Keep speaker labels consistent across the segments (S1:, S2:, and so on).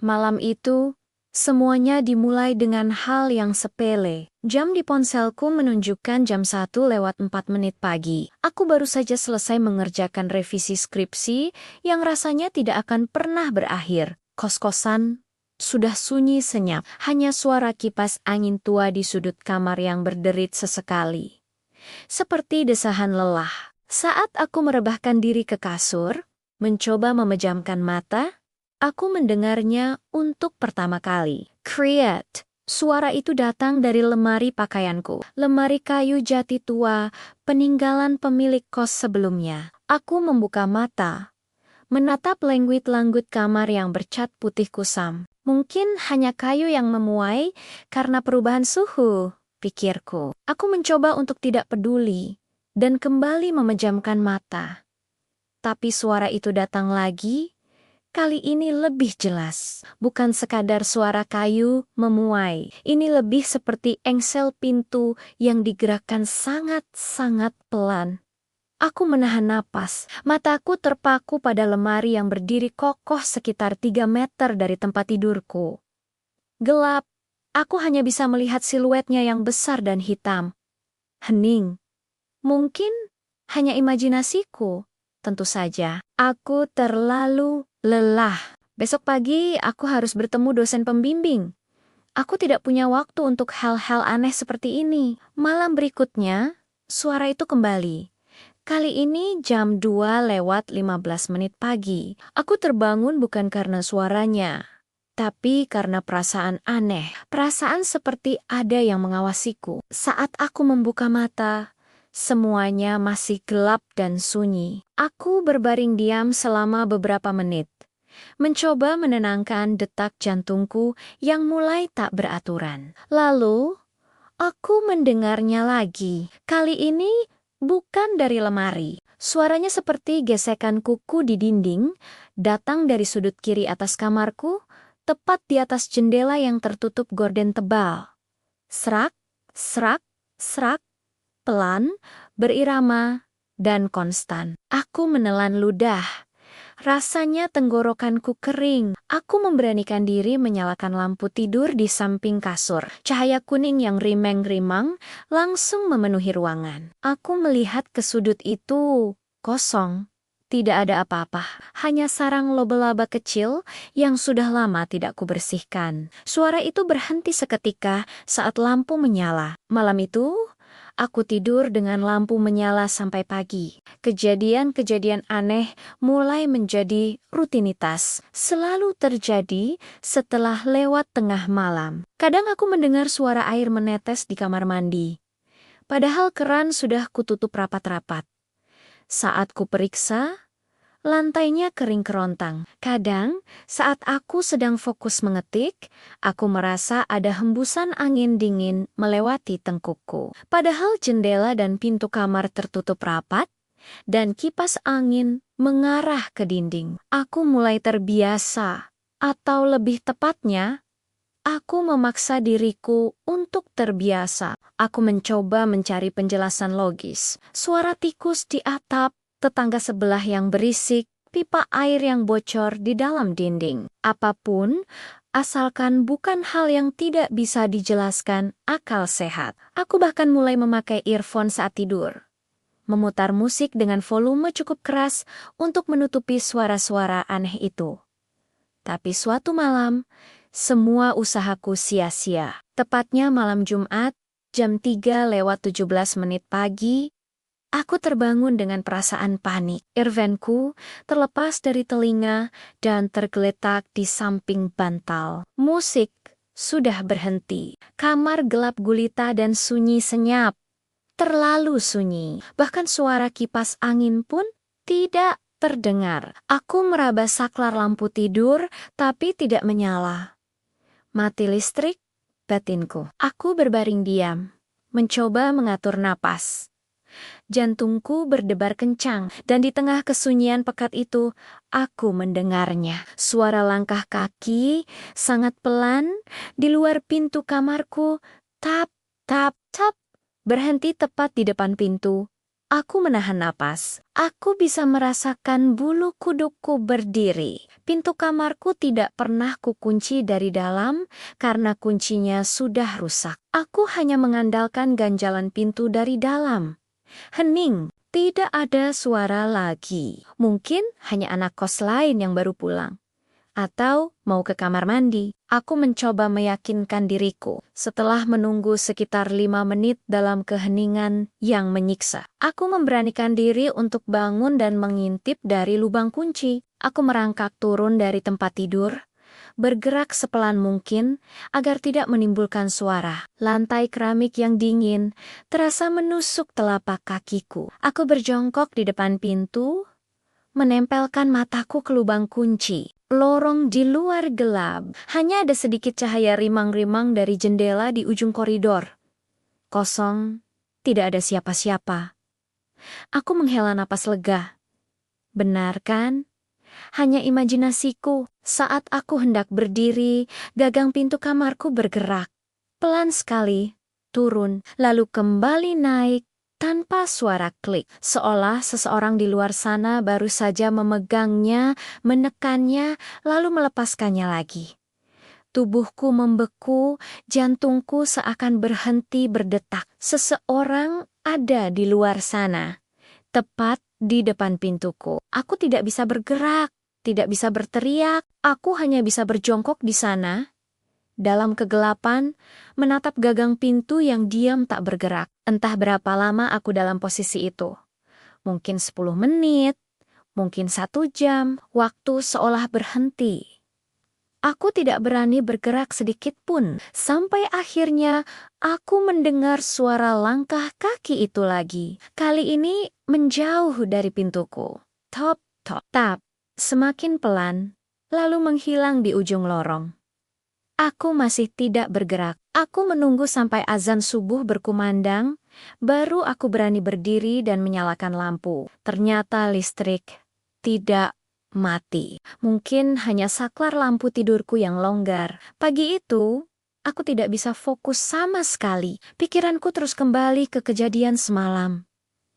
S1: Malam itu, semuanya dimulai dengan hal yang sepele. Jam di ponselku menunjukkan jam 1:04 pagi. Aku baru saja selesai mengerjakan revisi skripsi yang rasanya tidak akan pernah berakhir. Kos-kosan sudah sunyi senyap, hanya suara kipas angin tua di sudut kamar yang berderit sesekali. Seperti desahan lelah. Saat aku merebahkan diri ke kasur, mencoba memejamkan mata, aku mendengarnya untuk pertama kali. Create. Suara itu datang dari lemari pakaianku. Lemari kayu jati tua, peninggalan pemilik kos sebelumnya. Aku membuka mata, menatap langit-langit kamar yang bercat putih kusam. Mungkin hanya kayu yang memuai karena perubahan suhu, pikirku. Aku mencoba untuk tidak peduli dan kembali memejamkan mata. Tapi suara itu datang lagi. Kali ini lebih jelas, bukan sekadar suara kayu memuai. Ini lebih seperti engsel pintu yang digerakkan sangat-sangat pelan. Aku menahan napas, mataku terpaku pada lemari yang berdiri kokoh sekitar 3 meter dari tempat tidurku. Gelap, aku hanya bisa melihat siluetnya yang besar dan hitam. Hening. Mungkin hanya imajinasiku. Tentu saja, aku terlalu lelah. Besok pagi aku harus bertemu dosen pembimbing. Aku tidak punya waktu untuk hal-hal aneh seperti ini. Malam berikutnya, suara itu kembali. Kali ini jam 2:15 pagi. Aku terbangun bukan karena suaranya, tapi karena perasaan aneh. Perasaan seperti ada yang mengawasiku. Saat aku membuka mata, semuanya masih gelap dan sunyi. Aku berbaring diam selama beberapa menit, mencoba menenangkan detak jantungku yang mulai tak beraturan. Lalu, aku mendengarnya lagi. Kali ini bukan dari lemari. Suaranya seperti gesekan kuku di dinding, datang dari sudut kiri atas kamarku, tepat di atas jendela yang tertutup gorden tebal. Serak, serak, serak. Pelan, berirama, dan konstan. Aku menelan ludah. Rasanya tenggorokanku kering. Aku memberanikan diri menyalakan lampu tidur di samping kasur. Cahaya kuning yang rimeng-rimang langsung memenuhi ruangan. Aku melihat ke sudut itu, kosong. Tidak ada apa-apa, hanya sarang laba-laba kecil yang sudah lama tidak kubersihkan. Suara itu berhenti seketika saat lampu menyala. Malam itu, aku tidur dengan lampu menyala sampai pagi. Kejadian-kejadian aneh mulai menjadi rutinitas. Selalu terjadi setelah lewat tengah malam. Kadang aku mendengar suara air menetes di kamar mandi. Padahal keran sudah kututup rapat-rapat. Saat kuperiksa, lantainya kering kerontang. Kadang, saat aku sedang fokus mengetik, aku merasa ada hembusan angin dingin melewati tengkukku. Padahal jendela dan pintu kamar tertutup rapat, dan kipas angin mengarah ke dinding. Aku mulai terbiasa, atau lebih tepatnya, aku memaksa diriku untuk terbiasa. Aku mencoba mencari penjelasan logis. Suara tikus di atap, tetangga sebelah yang berisik, pipa air yang bocor di dalam dinding. Apapun, asalkan bukan hal yang tidak bisa dijelaskan akal sehat. Aku bahkan mulai memakai earphone saat tidur, memutar musik dengan volume cukup keras untuk menutupi suara-suara aneh itu. Tapi suatu malam, semua usahaku sia-sia. Tepatnya malam Jumat, jam 3:17 pagi, aku terbangun dengan perasaan panik. Earphone-ku terlepas dari telinga dan tergeletak di samping bantal. Musik sudah berhenti. Kamar gelap gulita dan sunyi senyap. Terlalu sunyi. Bahkan suara kipas angin pun tidak terdengar. Aku meraba saklar lampu tidur, tapi tidak menyala. Mati listrik, batinku. Aku berbaring diam, mencoba mengatur napas. Jantungku berdebar kencang, dan di tengah kesunyian pekat itu, aku mendengarnya. Suara langkah kaki, sangat pelan, di luar pintu kamarku, tap, tap, tap, berhenti tepat di depan pintu. Aku menahan napas. Aku bisa merasakan bulu kudukku berdiri. Pintu kamarku tidak pernah kukunci dari dalam karena kuncinya sudah rusak. Aku hanya mengandalkan ganjalan pintu dari dalam. Hening, tidak ada suara lagi. Mungkin hanya anak kos lain yang baru pulang. Atau mau ke kamar mandi. Aku mencoba meyakinkan diriku. Setelah menunggu sekitar 5 menit dalam keheningan yang menyiksa, aku memberanikan diri untuk bangun dan mengintip dari lubang kunci. Aku merangkak turun dari tempat tidur, bergerak sepelan mungkin agar tidak menimbulkan suara. Lantai keramik yang dingin terasa menusuk telapak kakiku. Aku berjongkok di depan pintu, menempelkan mataku ke lubang kunci. Lorong di luar gelap, hanya ada sedikit cahaya rimang-rimang dari jendela di ujung koridor. Kosong, tidak ada siapa-siapa. Aku menghela napas lega. Benar kan? Hanya imajinasiku. Saat aku hendak berdiri, gagang pintu kamarku bergerak. Pelan sekali, turun, lalu kembali naik. Tanpa suara klik, seolah seseorang di luar sana baru saja memegangnya, menekannya, lalu melepaskannya lagi. Tubuhku membeku, jantungku seakan berhenti berdetak. Seseorang ada di luar sana, tepat di depan pintuku. Aku tidak bisa bergerak, tidak bisa berteriak, aku hanya bisa berjongkok di sana. Dalam kegelapan, menatap gagang pintu yang diam tak bergerak. Entah berapa lama aku dalam posisi itu. Mungkin 10 menit, mungkin 1 jam, waktu seolah berhenti. Aku tidak berani bergerak sedikit pun, sampai akhirnya aku mendengar suara langkah kaki itu lagi. Kali ini menjauh dari pintuku. Top, top, tap, semakin pelan, lalu menghilang di ujung lorong. Aku masih tidak bergerak. Aku menunggu sampai azan subuh berkumandang, baru aku berani berdiri dan menyalakan lampu. Ternyata listrik tidak mati. Mungkin hanya saklar lampu tidurku yang longgar. Pagi itu, aku tidak bisa fokus sama sekali. Pikiranku terus kembali ke kejadian semalam.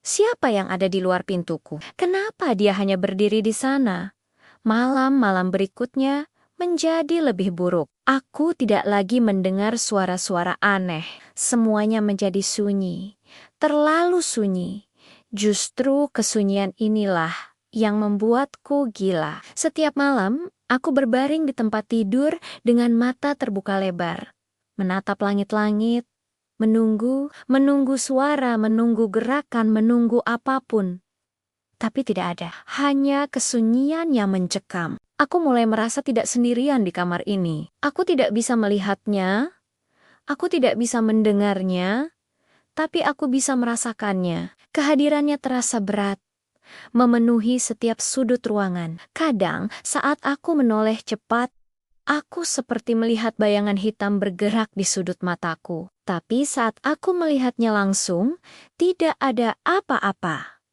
S1: Siapa yang ada di luar pintuku? Kenapa dia hanya berdiri di sana? Malam-malam berikutnya menjadi lebih buruk. Aku tidak lagi mendengar suara-suara aneh. Semuanya menjadi sunyi. Terlalu sunyi. Justru kesunyian inilah yang membuatku gila. Setiap malam, aku berbaring di tempat tidur dengan mata terbuka lebar. Menatap langit-langit. Menunggu suara, menunggu gerakan, menunggu apapun. Tapi tidak ada. Hanya kesunyian yang mencekam. Aku mulai merasa tidak sendirian di kamar ini. Aku tidak bisa melihatnya, aku tidak bisa mendengarnya, tapi aku bisa merasakannya. Kehadirannya terasa berat, memenuhi setiap sudut ruangan. Kadang saat aku menoleh cepat, aku seperti melihat bayangan hitam bergerak di sudut mataku. Tapi saat aku melihatnya langsung, tidak ada apa-apa.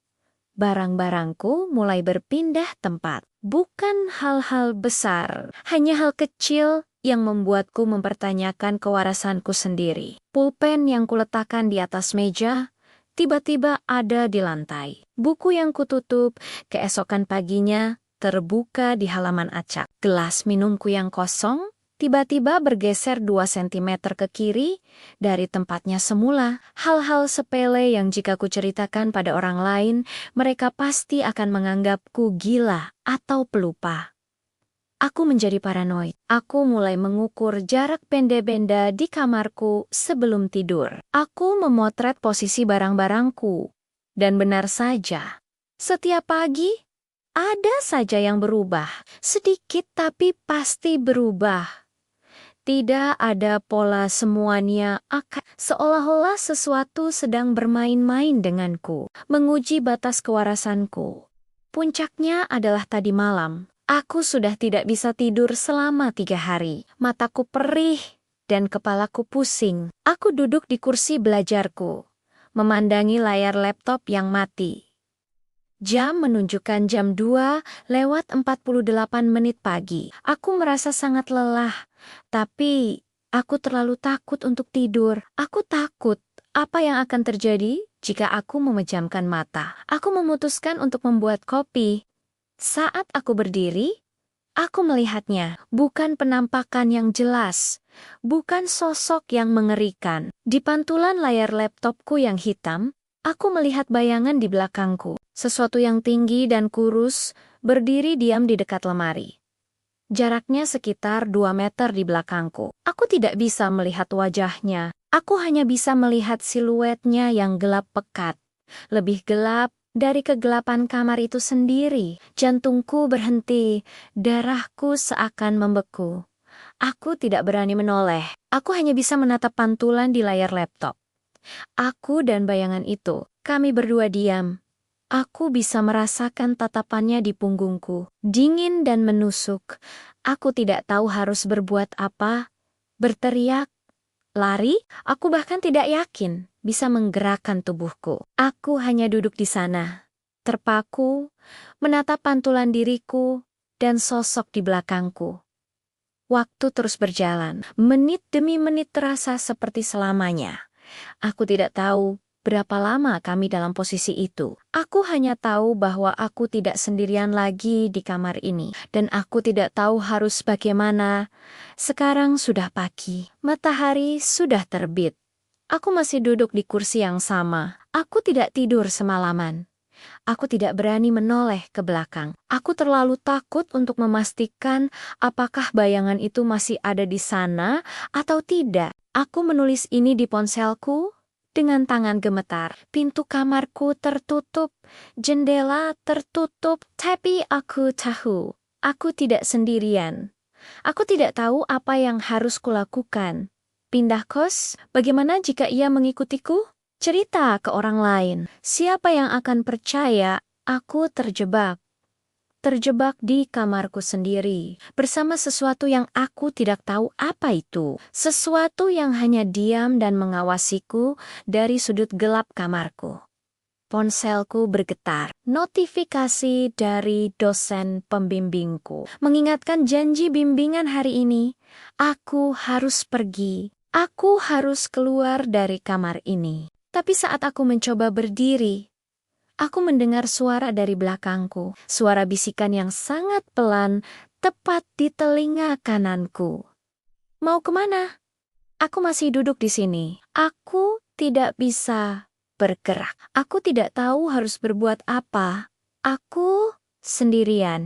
S1: Barang-barangku mulai berpindah tempat. Bukan hal-hal besar, hanya hal kecil yang membuatku mempertanyakan kewarasanku sendiri. Pulpen yang kuletakkan di atas meja, tiba-tiba ada di lantai. Buku yang kututup, keesokan paginya, terbuka di halaman acak. Gelas minumku yang kosong, tiba-tiba bergeser 2 cm ke kiri dari tempatnya semula. Hal-hal sepele yang jika kuceritakan pada orang lain, mereka pasti akan menganggapku gila atau pelupa. Aku menjadi paranoid. Aku mulai mengukur jarak benda-benda di kamarku sebelum tidur. Aku memotret posisi barang-barangku. Dan benar saja, setiap pagi ada saja yang berubah. Sedikit tapi pasti berubah. Tidak ada pola, semuanya akan seolah-olah sesuatu sedang bermain-main denganku, menguji batas kewarasanku. Puncaknya adalah tadi malam. Aku sudah tidak bisa tidur selama 3 hari. Mataku perih dan kepalaku pusing. Aku duduk di kursi belajarku, memandangi layar laptop yang mati. Jam menunjukkan jam 2:48 pagi. Aku merasa sangat lelah, tapi aku terlalu takut untuk tidur. Aku takut Apa yang akan terjadi jika aku memejamkan mata? Aku memutuskan untuk membuat kopi. Saat aku berdiri, aku melihatnya, bukan penampakan yang jelas, bukan sosok yang mengerikan. Di pantulan layar laptopku yang hitam, aku melihat bayangan di belakangku, sesuatu yang tinggi dan kurus, berdiri diam di dekat lemari. Jaraknya sekitar 2 meter di belakangku. Aku tidak bisa melihat wajahnya. Aku hanya bisa melihat siluetnya yang gelap pekat. Lebih gelap dari kegelapan kamar itu sendiri. Jantungku berhenti, darahku seakan membeku. Aku tidak berani menoleh. Aku hanya bisa menatap pantulan di layar laptop. Aku dan bayangan itu, kami berdua diam. Aku bisa merasakan tatapannya di punggungku, dingin dan menusuk. Aku tidak tahu harus berbuat apa, berteriak, lari. Aku bahkan tidak yakin bisa menggerakkan tubuhku. Aku hanya duduk di sana, terpaku, menatap pantulan diriku dan sosok di belakangku. Waktu terus berjalan, menit demi menit terasa seperti selamanya. Aku tidak tahu berapa lama kami dalam posisi itu. Aku hanya tahu bahwa aku tidak sendirian lagi di kamar ini, dan aku tidak tahu harus bagaimana. Sekarang sudah pagi, matahari sudah terbit. Aku masih duduk di kursi yang sama. Aku tidak tidur semalaman. Aku tidak berani menoleh ke belakang. Aku terlalu takut untuk memastikan apakah bayangan itu masih ada di sana atau tidak. Aku menulis ini di ponselku dengan tangan gemetar. Pintu kamarku tertutup, jendela tertutup, tapi aku tahu, aku tidak sendirian. Aku tidak tahu apa yang harus kulakukan. Pindah kos? Bagaimana jika ia mengikutiku? Cerita ke orang lain. Siapa yang akan percaya aku terjebak? Terjebak di kamarku sendiri, bersama sesuatu yang aku tidak tahu apa itu. Sesuatu yang hanya diam dan mengawasiku dari sudut gelap kamarku. Ponselku bergetar. Notifikasi dari dosen pembimbingku mengingatkan janji bimbingan hari ini. Aku harus pergi. Aku harus keluar dari kamar ini. Tapi saat aku mencoba berdiri, aku mendengar suara dari belakangku, suara bisikan yang sangat pelan, tepat di telinga kananku. Mau kemana? Aku masih duduk di sini. Aku tidak bisa bergerak. Aku tidak tahu harus berbuat apa. Aku sendirian.